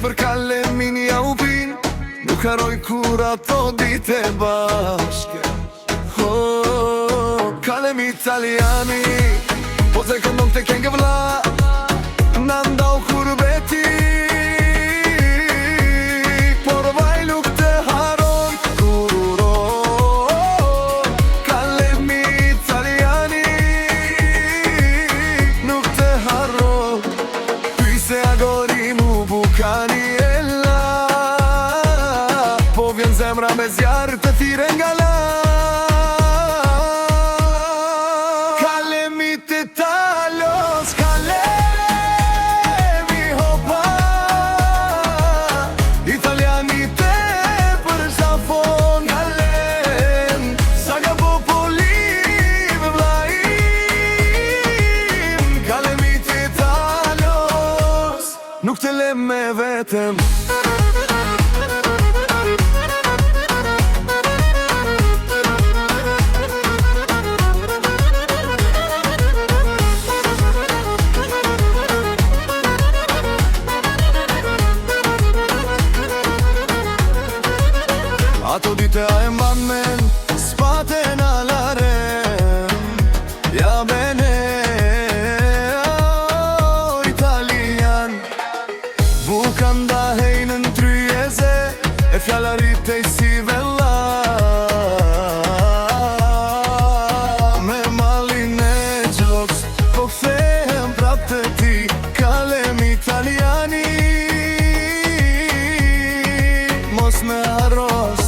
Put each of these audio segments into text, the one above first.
Për kalemin ja u bin, nuk haroj kur ato dite bashke. Kalem italiani, po të këndon të kenge vla, në ndau kur beti, por vaj nuk të haron kur uron. Kalem italiani, nuk të haron, pyse agori mu bukani. Vjen zemra me zjarë të thire nga la. Kalemi të talos, kalemi hopa, italiani të për zafon. Kalem, saga popolim vlajim. Kalemi të talos, nuk të lem me vetëm. Ato dite a e mban men, spate në larem. Ja bene, italian. Bukan da hejnë në tryeze, e fjallarit e si vella. Me malin e gjoks, po kthehem prap të ti. Kalem italiani, mos me harros.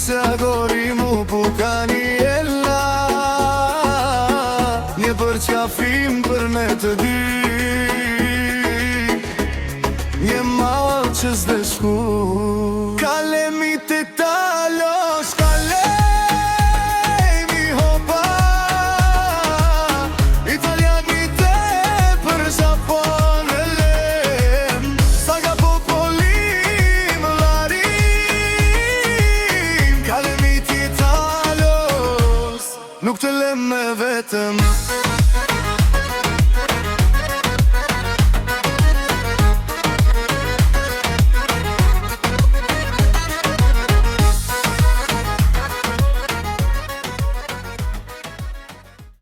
Se agori mu bukani e la, një për qafim për ne të dy, një mal që s'de shku. Kalemi të talos, kalemi hopa, italiani të për zapon e lem. Saga popolim larim, kalemi të talos, nuk të lem me vetëm.